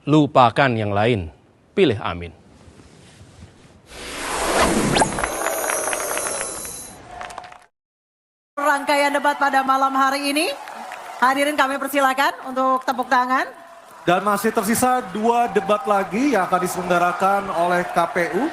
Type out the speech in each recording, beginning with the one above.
lupakan yang lain, pilih Amin. Rangkaian debat pada malam hari ini, hadirin kami persilakan untuk tepuk tangan. Dan masih tersisa 2 debat lagi yang akan diselenggarakan oleh KPU.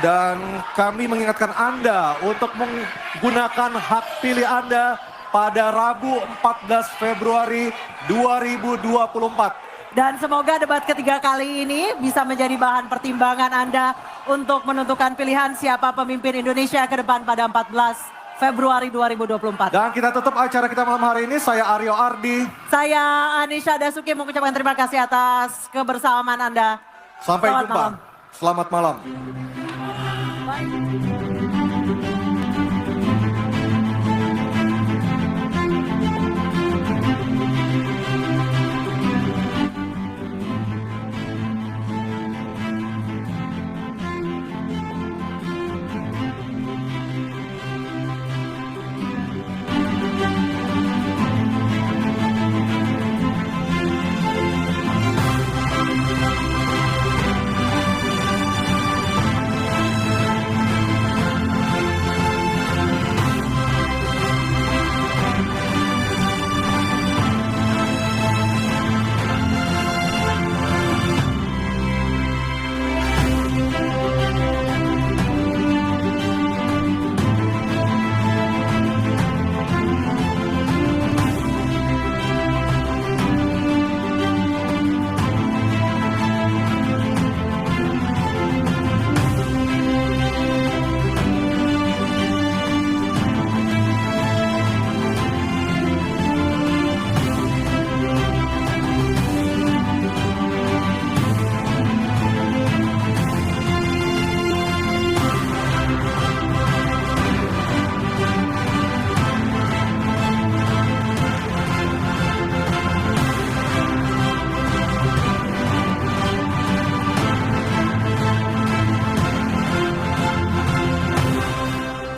Dan kami mengingatkan Anda untuk menggunakan hak pilih Anda pada Rabu 14 Februari 2024. Dan semoga debat ketiga kali ini bisa menjadi bahan pertimbangan Anda untuk menentukan pilihan siapa pemimpin Indonesia ke depan pada 14 Februari 2024. Dan kita tutup acara kita malam hari ini. Saya Aryo Ardi. Saya Anisha Dasuki mengucapkan terima kasih atas kebersamaan Anda. Sampai Selamat jumpa. malam. Selamat malam. Baik.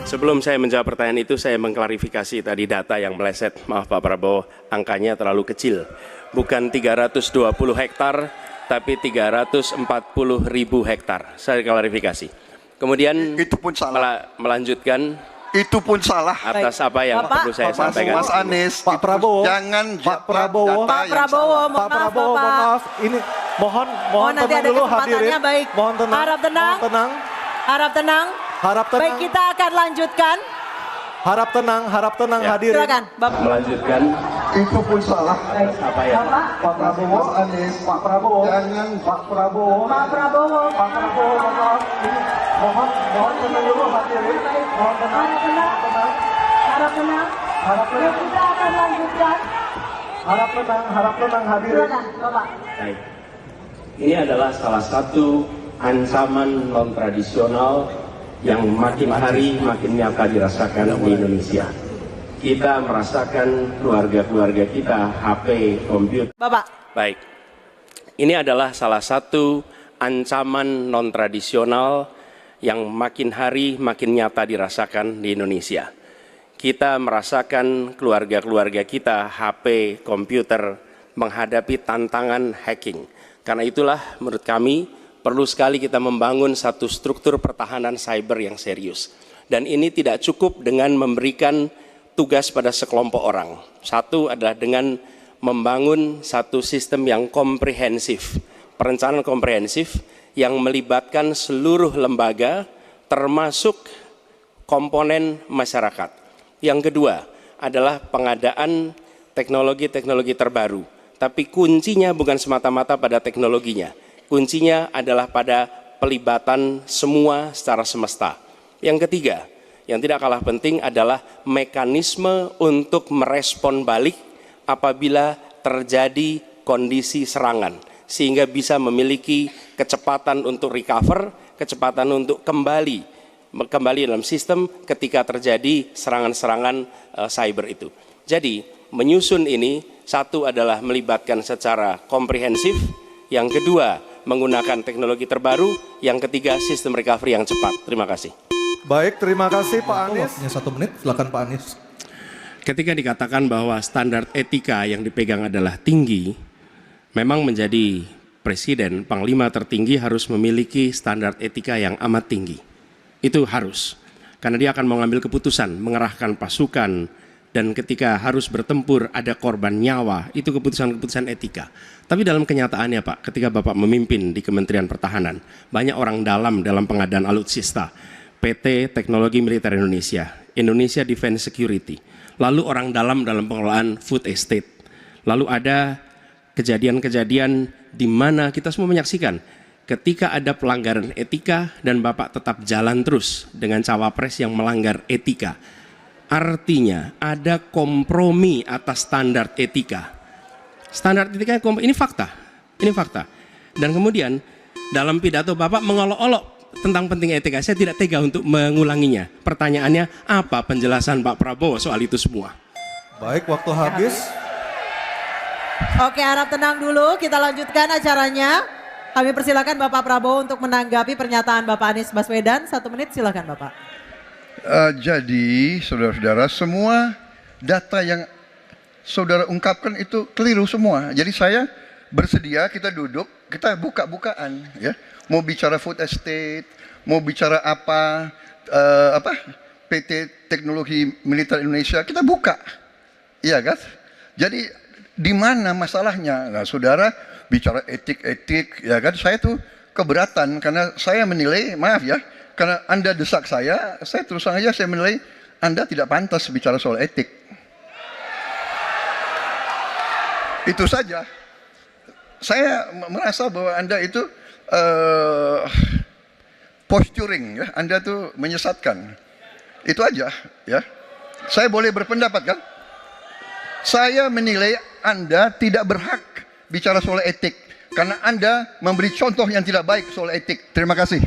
Sebelum saya menjawab pertanyaan itu, saya mengklarifikasi tadi data yang meleset. Maaf Pak Prabowo, angkanya terlalu kecil. Bukan 320 hektar, tapi 340.000 hektar. Saya klarifikasi. Kemudian itu pun salah. Melanjutkan Itu pun salah. atas apa yang perlu saya sampaikan. Mas Anies, Pak Prabowo, jangan Pak Prabowo, data Pak yang Prabowo, salah. mohon Pak maaf Prabowo, Bapak. mohon maaf. Ini mohon nanti tenang ada dulu kesempatannya, hadirin. baik. Mohon tenang. Harap tenang. Mohon tenang. Harap tenang. Harap tenang. Baik, kita akan lanjutkan. Harap tenang Ya. hadirin. Silakan, Bapak. Melanjutkan Itu pun salah. atas apa yang Pak Prabowo, Mas Anies, Pak Prabowo, jangan Pak Prabowo, Pak Prabowo. Pak Prabowo, mohon maaf. Ini mohon tenang dulu hadirin. Mohon tenang. Harap tenang. Tenang. Harap tenang. Harap Baik, tenang. kita akan lanjutkan. Harap tenang hadirin. Silakan, Bapak. Baik. Ini adalah salah satu ancaman non-tradisional yang makin hari makin nyata dirasakan di Indonesia. Kita merasakan keluarga-keluarga kita HP, komputer. Bapak. Baik. Ini adalah salah satu ancaman non-tradisional yang makin hari makin nyata dirasakan di Indonesia. Kita merasakan keluarga-keluarga kita HP, komputer menghadapi tantangan hacking. Karena itulah menurut kami perlu sekali kita membangun satu struktur pertahanan cyber yang serius. Dan ini tidak cukup dengan memberikan tugas pada sekelompok orang. Satu adalah dengan membangun satu sistem yang komprehensif. Perencanaan komprehensif yang melibatkan seluruh lembaga termasuk komponen masyarakat. Yang kedua adalah pengadaan teknologi-teknologi terbaru. Tapi kuncinya bukan semata-mata pada teknologinya. Kuncinya adalah pada pelibatan semua secara semesta. Yang ketiga, yang tidak kalah penting adalah mekanisme untuk merespon balik apabila terjadi kondisi serangan. Sehingga bisa memiliki kecepatan untuk recover, kecepatan untuk kembali dalam sistem ketika terjadi serangan-serangan cyber itu. Jadi menyusun ini, satu adalah melibatkan secara komprehensif, yang kedua menggunakan teknologi terbaru, yang ketiga sistem recovery yang cepat. Terima kasih. Baik, terima kasih Pak Anies. Waktunya 1 menit, silakan Pak Anies. Ketika dikatakan bahwa standar etika yang dipegang adalah tinggi, memang menjadi Presiden, Panglima tertinggi harus memiliki standar etika yang amat tinggi. Itu harus. Karena dia akan mengambil keputusan, mengerahkan pasukan, dan ketika harus bertempur ada korban nyawa, itu keputusan-keputusan etika. Tapi dalam kenyataannya Pak, ketika Bapak memimpin di Kementerian Pertahanan, banyak orang dalam pengadaan alutsista, PT Teknologi Militer Indonesia, Indonesia Defense Security, lalu orang dalam pengelolaan food estate, lalu ada kejadian-kejadian di mana kita semua menyaksikan ketika ada pelanggaran etika dan Bapak tetap jalan terus dengan cawapres yang melanggar etika. Artinya ada kompromi atas standar etika. Standar etika ini fakta. Ini fakta. Dan kemudian dalam pidato Bapak mengolok-olok tentang pentingnya etika. Saya tidak tega untuk mengulanginya. Pertanyaannya, apa penjelasan Pak Prabowo soal itu semua? Baik, waktu habis. Oke, harap tenang dulu. Kita lanjutkan acaranya. Kami persilakan Bapak Prabowo untuk menanggapi pernyataan Bapak Anies Baswedan. 1 menit, silakan Bapak. Jadi, saudara-saudara, semua data yang saudara ungkapkan itu keliru semua. Jadi saya bersedia, kita duduk, kita buka-bukaan, ya. Mau bicara food estate, mau bicara apa, PT Teknologi Militer Indonesia, kita buka, iya kan? Jadi di mana masalahnya? Nah, saudara bicara etik-etik, ya kan? Saya tuh keberatan karena saya menilai, maaf ya, karena Anda desak saya terus terang aja saya menilai Anda tidak pantas bicara soal etik. Itu saja. Saya merasa bahwa Anda itu posturing, ya. Anda tuh menyesatkan. Itu aja, ya. Saya boleh berpendapat kan? Saya menilai Anda tidak berhak bicara soal etik karena Anda memberi contoh yang tidak baik soal etik. Terima kasih.